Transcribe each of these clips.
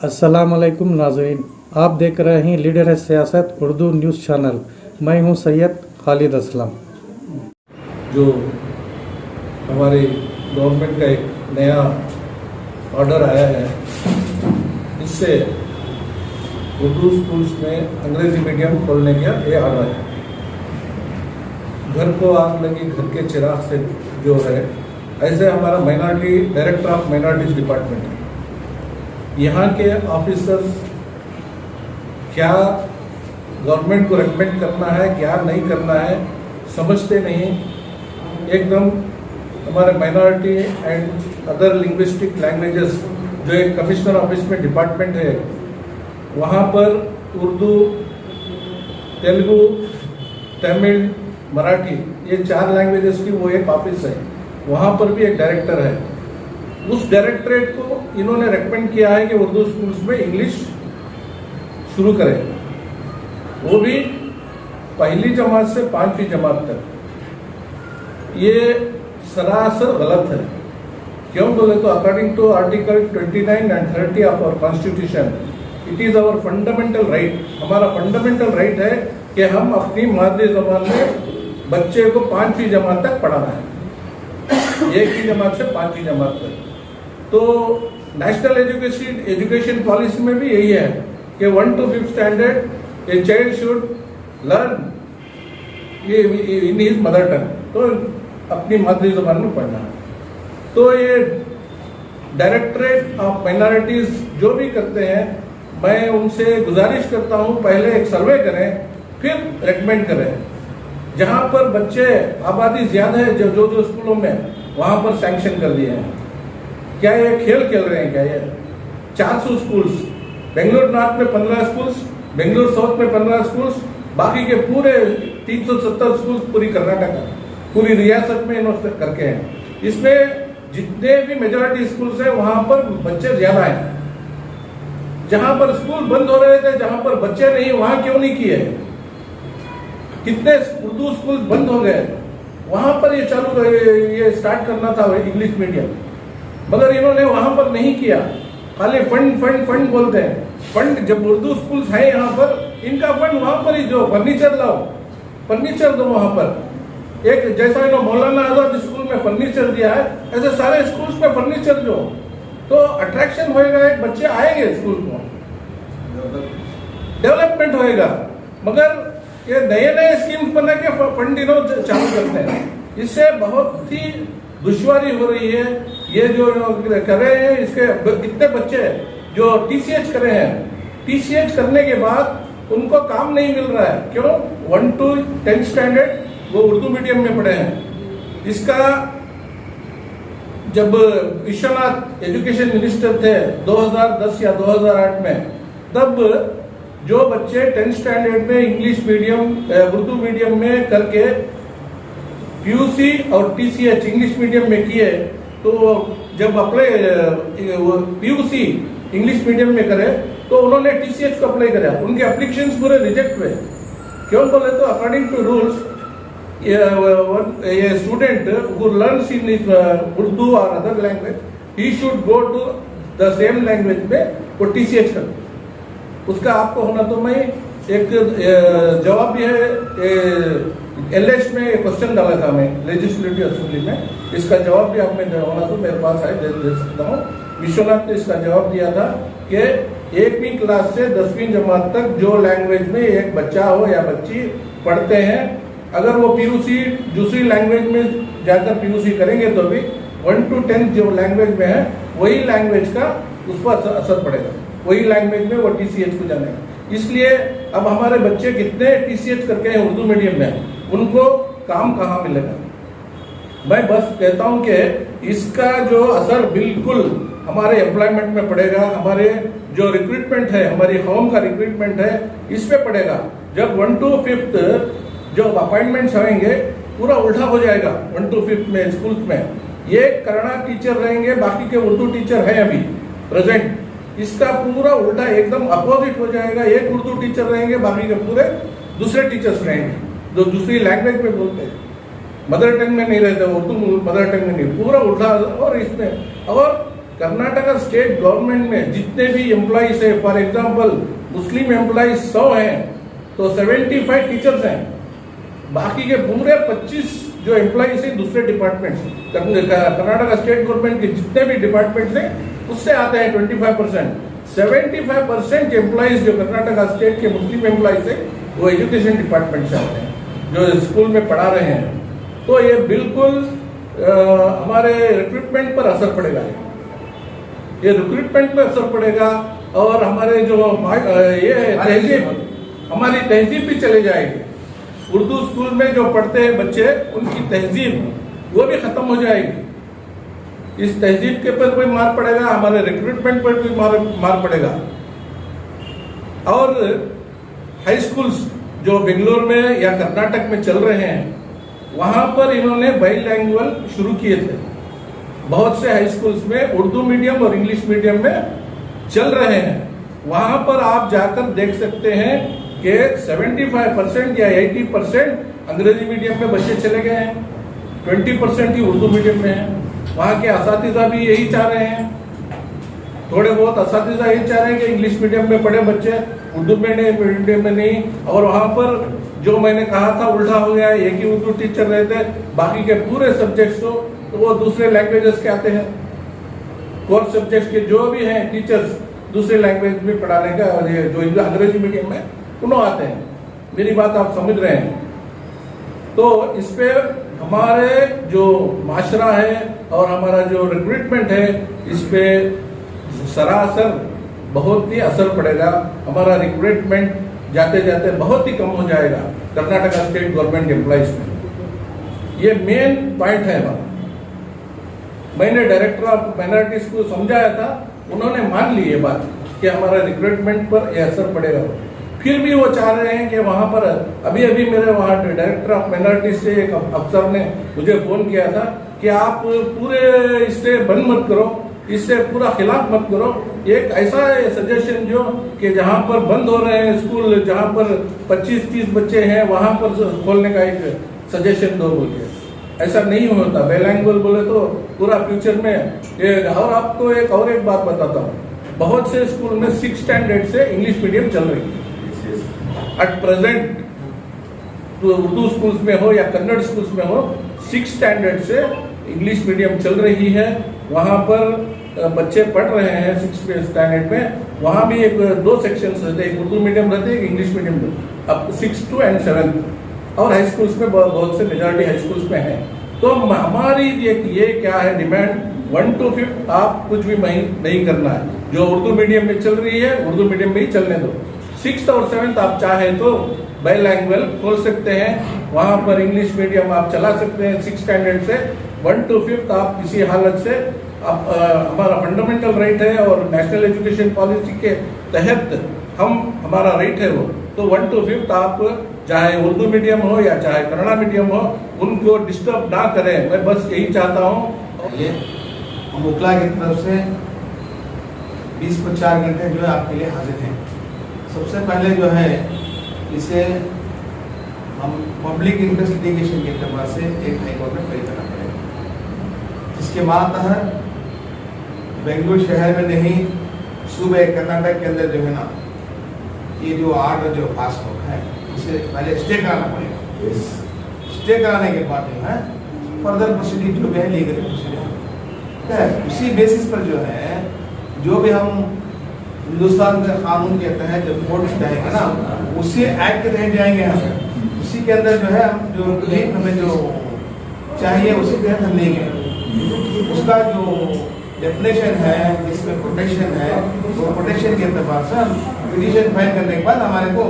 अस्सलामुअलैकुम नाज़रीन, आप देख रहे हैं लीडर है सियासत उर्दू न्यूज़ चैनल। मैं हूं सैयद खालिद असलम। जो हमारे गवर्नमेंट का एक नया ऑर्डर आया है, इससे उर्दू स्कूल्स में अंग्रेजी मीडियम खोलने का ये ऑर्डर है। घर को आग लगी घर के चिराग से जो है, ऐसे हमारा minority director of minorities department है। यहाँ के ऑफिसर्स क्या गवर्नमेंट को रेकमेंड करना है, क्या नहीं करना है, समझते नहीं। एकदम हमारे minority and other linguistic languages जो एक कमिश्नर ऑफिस में डिपार्टमेंट है, वहाँ पर उर्दू, तेलुगु, तमिल, मराठी, ये 4 लैंग्वेजेस की वो एक ऑफिस है। वहाँ पर भी एक डायरेक्टर है। उस डायरेक्टरेट को इन्होंने रेकमेंड किया है कि उर्दू स्कूल्स में इंग्लिश शुरू करें, वो भी पहली जमात से 5वीं जमात तक। ये सरासर गलत है। क्यों बोले तो according to article 29 and 30 of our constitution, it is our fundamental right. हमारा फंडामेंटल राइट है कि हम अपनी मादरी जबान में बच्चे को 5वीं जमात तक पढ़ाना है, 1वीं जमात से 5वीं जमात तक। तो नेशनल एजुकेशन पॉलिसी में भी यही है कि 1 to 5th standard a child should learn in his mother tongue, तो अपनी मादरी जबान में पढ़ना है। तो ये डायरेक्टरेट ऑफ माइनॉरिटीज जो भी करते हैं, मैं उनसे गुजारिश करता हूं पहले एक सर्वे करें, फिर रेकमेंड करें। जहां पर बच्चे आबादी ज्यादा है जो स्कूलों में, वहां पर सैंक्शन कर दिए हैं। क्या ये खेल खेल रहे हैं क्या? ये 400 स्कूल्स, बेंगलुरु नॉर्थ में 15 स्कूल्स, बेंगलुरु साउथ में 15 स्कूल्स, बाकी के पूरे 370 स्कूल्स पूरी कर्नाटक, पूरी रियासत में इन्होंने करके हैं। इसमें जितने भी मेजॉरिटी स्कूल्स हैं वहां पर बच्चे ज्यादा हैं। जहां पर स्कूल बंद हो रहे थे, जहां पर बच्चे नहीं, वहां क्यों नहीं किए? कितने उर्दू स्कूल बंद हो गए, वहां पर ये स्टार्ट करना था इंग्लिश मीडियम, मगर इन्होंने वहां पर नहीं किया। खाली फंड फंड फंड बोलते हैं। फंड जब उर्दू स्कूल्स है यहाँ पर, इनका फंड वहां पर ही दो, फर्नीचर लाओ, फर्नीचर दो वहां पर। एक जैसा इन्होंने मौलाना आजाद स्कूल में फर्नीचर दिया है, ऐसे सारे स्कूल्स में फर्नीचर दो, तो अट्रैक्शन होएगा, एक बच्चे आएंगे स्कूल को, डेवलपमेंट होएगा। मगर ये नए नए स्कीम्स बना के फंड इन्होंने चालू करते हैं, इससे बहुत ही दुश्वारी हो रही है। ये जो कर रहे हैं, इसके कितने बच्चे जो टीसीएच करे हैं, टीसीएच करने के बाद उनको काम नहीं मिल रहा है। क्यों? 1 to 10th स्टैंडर्ड वो उर्दू मीडियम में पढ़े हैं। इसका जब विश्वनाथ एजुकेशन मिनिस्टर थे 2010 या 2008 में, तब जो बच्चे 10th स्टैंडर्ड में इंग्लिश मीडियम उर्दू मीडियम में करके पीयूसी और टीसीएच इंग्लिश मीडियम में किए, तो जब अप्लाई पीयूसी इंग्लिश मीडियम में करे तो उन्होंने टीसीएच को अप्लाई करा, उनके एप्लीकेशंस पूरे रिजेक्ट हुए। क्यों बोले तो according to rules, a student who learns in Urdu or other language, he should go to the same language में वो TCH कर। उसका आपको होना, तो मैं एक जवाब भी है, LH में एक क्वेश्चन डाला था मैं लेजिस्लेटिव असेंबली में, इसका जवाब भी आप में होना तो मेरे पास है, दे सकता हूँ। विश्वनाथ ने इसका जवाब दिया था कि 1वीं क्लास से 10वीं जमात तक जो लैंग्वेज में एक बच्चा हो या बच्ची पढ़ते हैं, अगर वो पीयूसी दूसरी लैंग्वेज में जाकर पीयूसी करेंगे तो भी 1 to 10 जो लैंग्वेज में है, वही लैंग्वेज का उस पर असर पड़ेगा, वही लैंग्वेज में वो टीसीएच को जानेगा। इसलिए अब हमारे बच्चे कितने टीसीएच करके हैं उर्दू मीडियम में, उनको काम कहाँ मिलेगा? मैं बस कहता हूं कि इसका जो असर बिल्कुल हमारे एम्प्लॉयमेंट में पड़ेगा, हमारे जो रिक्रूटमेंट है, हमारी होम का रिक्रूटमेंट है, इस पे पड़ेगा। जब 1 to 5th जो अपॉइंटमेंट्स होंगे पूरा उल्टा हो जाएगा। 1 to 5th में स्कूल में ये कन्नड़ा टीचर रहेंगे, बाकी के उर्दू टीचर है अभी प्रेजेंट, इसका पूरा उल्टा एकदम अपोजिट हो जाएगा। एक उर्दू टीचर रहेंगे, बाकी के पूरे दूसरे टीचर्स रहेंगे जो दूसरी लैंग्वेज में बोलते हैं, मदर टंग में नहीं रहते, उर्दू मदर टंग में नहीं, पूरा उल्टा। और इसमें और कर्नाटका स्टेट गवर्नमेंट में जितने भी एम्प्लॉइज है, फॉर एग्जांपल मुस्लिम एम्प्लॉइज 100 हैं तो 75 टीचर्स हैं, बाकी के पूरे 25 जो एम्प्लॉइज है दूसरे डिपार्टमेंट, कर्नाटका स्टेट गवर्नमेंट के जितने भी डिपार्टमेंट हैं उससे आते हैं 25%। 75% एम्प्लॉइज जो कर्नाटका स्टेट के मुस्लिम एम्प्लॉइज है वो एजुकेशन डिपार्टमेंट से आते हैं, जो स्कूल में पढ़ा रहे हैं। तो ये बिल्कुल हमारे रिक्रूटमेंट पर असर पड़ेगा, ये रिक्रूटमेंट पर असर पड़ेगा। और हमारे जो ये है तहजीब, हमारी तहजीब भी चले जाएगी। उर्दू स्कूल में जो पढ़ते हैं बच्चे, उनकी तहजीब वो भी खत्म हो जाएगी। इस तहजीब के पर कोई मार पड़ेगा, हमारे रिक्रूटमेंट पर भी मार पड़ेगा। और हाई स्कूल्स जो बेंगलोर में या कर्नाटक में चल रहे हैं, वहां पर इन्होंने बाइलैंग्वेज शुरू किए थे। बहुत से हाई स्कूल्स में उर्दू मीडियम और इंग्लिश मीडियम में चल रहे हैं। वहां पर आप जाकर देख सकते हैं कि 75% या 80% अंग्रेजी मीडियम में बच्चे चले गए हैं, 20% ही उर्दू मीडियम में है। वहां के असातिज़ा भी यही चाह रहे हैं, थोड़े बहुत असातिज़ा यही चाह रहे हैं कि इंग्लिश मीडियम में पढ़े बच्चे, उर्दू मीडियम में नहीं। और वहां पर जो मैंने कहा था उल्टा हो गया, एक ही उर्दू टीचर रहते, बाकी के पूरे सब्जेक्ट्स तो वो दूसरे लैंग्वेजेस के आते हैं। कोर सब्जेक्ट्स के जो भी हैं टीचर्स दूसरे लैंग्वेज में पढ़ाने का, और ये जो अंग्रेजी मीडियम में उन्होंने आते हैं। मेरी बात आप समझ रहे हैं। तो इस पे हमारे जो माशरा है और हमारा जो रिक्रूटमेंट है, इस पे सरासर बहुत ही असर पड़ेगा। हमारा रिक्रूटमेंट जाते जाते बहुत ही कम हो जाएगा कर्नाटका स्टेट गवर्नमेंट एम्प्लॉइज में। ये मेन पॉइंट है हमारा। मैंने डायरेक्टर ऑफ माइनॉरिटीज को समझाया था, उन्होंने मान ली ये बात कि हमारा रिक्रूटमेंट पर यह असर पड़ेगा। फिर भी वो चाह रहे हैं कि वहां पर अभी मेरे वहां डायरेक्टर ऑफ माइनॉरिटीज से एक अफसर ने मुझे फोन किया था कि आप पूरे इससे बंद मत करो, इससे पूरा खिलाफ मत करो, एक ऐसा सजेशन जो कि जहां पर बंद हो रहे हैं स्कूल, जहां पर 25-30 बच्चे हैं, वहां पर खोलने का एक सजेशन दो बोलिए। ऐसा नहीं होता, बाइलैंग्वेज बोले तो पूरा फ्यूचर में ये। और आपको एक बात बताता हूँ, बहुत से स्कूल में 6 स्टैंडर्ड से इंग्लिश मीडियम चल रही है एट प्रेजेंट। तो उर्दू स्कूल्स में हो या कन्नड़ स्कूल्स में हो, 6 स्टैंडर्ड से इंग्लिश मीडियम चल रही है। वहां पर बच्चे पढ़ रहे हैं 6 स्टैंडर्ड में। वहां भी 2 सेक्शंस रहते हैं, एक उर्दू मीडियम रहते हैं, एक इंग्लिश मीडियम, अब 6 to 7। और हाई स्कूल्स में बहुत से मेजॉरिटी हाई स्कूल्स में है। तो हमारी ये क्या है डिमांड, 1 to 5 आप कुछ भी नहीं करना है। जो उर्दू मीडियम में चल रही है उर्दू मीडियम में ही चलने दो। 6th और 7th आप चाहे तो बाइलैंग्वेज खोल सकते हैं, वहां पर इंग्लिश मीडियम आप चला सकते हैं 6 स्टैंडर्ड से। 1 to 5 आप किसी हालत से हमारा फंडामेंटल राइट है और नेशनल एजुकेशन पॉलिसी के तहत हमारा राइट है वो। तो 1 to 5 आप चाहे उर्दू मीडियम हो या चाहे कन्नड़ा मीडियम हो, उनको डिस्टर्ब ना करें। मैं बस यही चाहता हूँ। ये हम उकला की तरफ से 20 को 4 घंटे जो है आपके लिए हाजिर हैं। सबसे पहले जो है इसे हम पब्लिक इंटरेस्ट लिटिगेशन के अतबार से एक हाई कोर्ट में फाइल करना पड़ेगा, जिसके मातहत बेंगलुरु शहर में नहीं, सूबे कर्नाटक के अंदर जो है ना, ये जो आर्डर जो पास हो है इसे पहले स्टे कराना पड़ेगा। स्टे कराने के बाद जो है फर्दर प्रोसीडिंग जो भी है लीगल प्रोसीडिंग, उसी बेसिस पर जो है जो भी हम हिंदुस्तान के कानून के तहत जब कोर्ट जाएंगे ना, उसी एक्ट के तहत जाएंगे हम। उसी के अंदर जो है हम जो रिलीफ हमें जो चाहिए उसी के तहत हम लेंगे। उसका जो डेफिनेशन है, इसमें प्रोटेक्शन है, वो प्रोटेक्शन के अतबार से हम पिटीशन फाइल करने के बाद हमारे को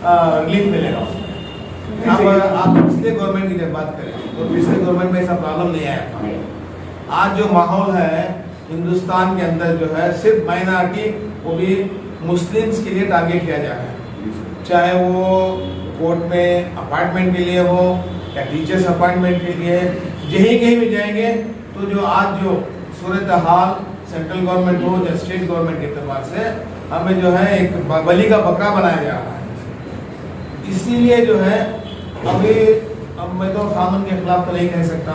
रिलीफ मिलेगा। आप पिछले गवर्नमेंट की जब बात करें तो पिछले गवर्नमेंट में ऐसा प्रॉब्लम नहीं आया। आज जो माहौल है हिंदुस्तान के अंदर जो है सिर्फ माइनॉरिटी, वो भी मुस्लिम्स के लिए टारगेट किया जा रहा है, चाहे वो कोर्ट में अपॉइंटमेंट के लिए हो या टीचर्स अपॉइंटमेंट के लिए, कहीं भी जाएंगे तो जो आज जो सूरत हाल सेंट्रल गवर्नमेंट हो या स्टेट गवर्नमेंट के एतबार से हमें जो है एक बलि का बकरा बनाया जा रहा है। इसीलिए जो है अब मैं तो कानून के खिलाफ तो नहीं कह सकता,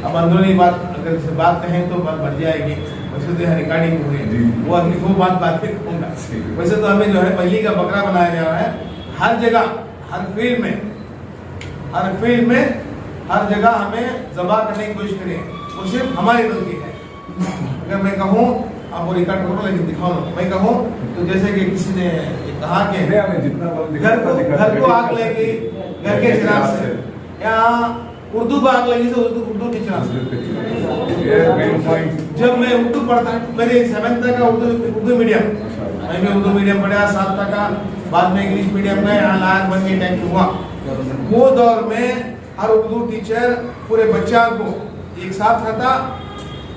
अब अंदरूनी बात अगर से बात कहें तो बात बढ़ जाएगी, वैसे तो यहाँ रिकॉर्डिंग हो रही है, वो अगली वो बात पे कहूँगा। वैसे तो हमें जो है बलि का बकरा बनाया जा रहा है, हर जगह हर फील्ड में हर जगह हमें जबा करने की कोशिश करें, वो सिर्फ हमारी गलती है। अगर मैं कहूँ, आप वो रिकॉर्ड करो लेकिन दिखाओ ना, मैं कहूँ तो जैसे कि किसी ने कहा कि घर को आग लगी घर के चिराग से, या उर्दू को आग लगी तो उर्दू के चिराग से। जब मैं उर्दू पढ़ता, मेरे 7th तक का उर्दू मीडियम, मैं भी उर्दू मीडियम पढ़ा, 7 तक का, बाद में इंग्लिश मीडियम में यहाँ लायक बन के टैंक हुआ। वो दौर में हर उर्दू टीचर पूरे बच्चा को एक साथ खाता,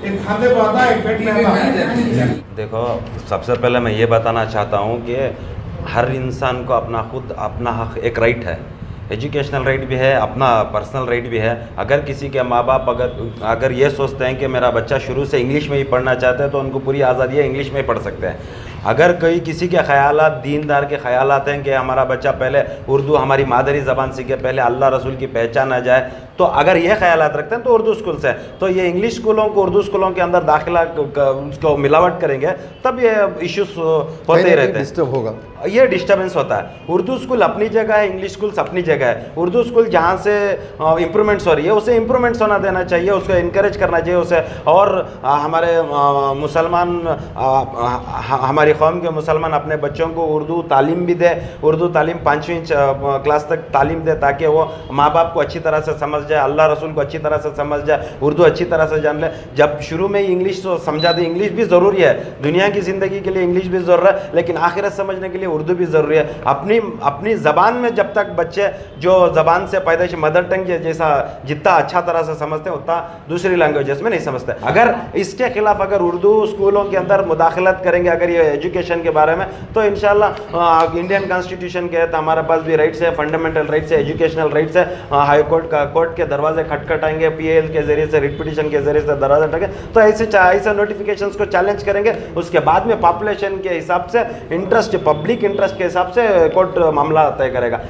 एक खाते को आता, एक पेट में आता। देखो, सबसे पहले मैं ये बताना चाहता हूँ कि हर इंसान को अपना हक, एक राइट है, एजुकेशनल राइट भी है, अपना पर्सनल राइट भी है। अगर किसी के माँ बाप अगर ये सोचते हैं कि मेरा बच्चा शुरू से इंग्लिश में ही पढ़ना चाहता है तो उनको पूरी आज़ादी है, इंग्लिश में ही पढ़ सकते हैं। अगर कोई किसी के ख्यालात, दीनदार के ख्यालात हैं कि हमारा बच्चा पहले उर्दू हमारी मादरी ज़बान सीखे, पहले अल्लाह रसूल की पहचान आ जाए, तो अगर ये ख्यालात रखते हैं तो उर्दू स्कूल से, तो ये इंग्लिश स्कूलों को उर्दू स्कूलों के अंदर दाखिला उसको मिलावट करेंगे तब ये इश्यूज होते ही रहते हैं, ये डिस्टर्बेंस होता है। उर्दू स्कूल अपनी जगह है, इंग्लिश स्कूल्स अपनी जगह है। उर्दू स्कूल जहाँ से इम्प्रूवमेंट्स हो रही है उसे इम्प्रूवमेंट्स होना देना चाहिए, उसको इनकरेज करना चाहिए उसे। और हमारे मुसलमान, हमारी कौम के मुसलमान अपने बच्चों को उर्दू तालीम भी दे, उर्दू तालीम 5वीं क्लास तक तालीम दे, ताकि वो माँ बाप को अच्छी तरह से समझ जाए, अल्लाह रसूल को अच्छी तरह से समझ जाए, उर्दू अच्छी तरह से जान ले। जब शुरू में ही इंग्लिश तो समझा दे, इंग्लिश भी ज़रूरी है, दुनिया की ज़िंदगी के लिए इंग्लिश भी ज़रूरी है, लेकिन आखिरत समझने के लिए उर्दू भी ज़रूरी है। अपनी ज़बान में जब तक बच्चे जो ज़बान से पैदाइश मदर टंग जैसा जितना अच्छा तरह से समझते हैं उतना दूसरी लैंग्वेजेस में नहीं समझते। अगर इसके खिलाफ अगर उर्दू स्कूलों के अंदर मुदाखलत करेंगे अगर ये एजुकेशन के बारे में, तो इंशाल्लाह इंडियन कॉन्स्टिट्यूशन के तहत हमारे पास भी राइट्स है, फंडामेंटल राइट्स है, एजुकेशनल राइट्स है। हाई कोर्ट के दरवाजे खटखटाएंगे, PAL के जरिए से, रिट पिटिशन के जरिए से दरवाजा टकेंगे, तो ऐसे नोटिफिकेशंस को चैलेंज करेंगे। उसके बाद में पॉपुलेशन के हिसाब से, इंटरेस्ट, पब्लिक इंटरेस्ट के हिसाब से कोर्ट मामला तय करेगा।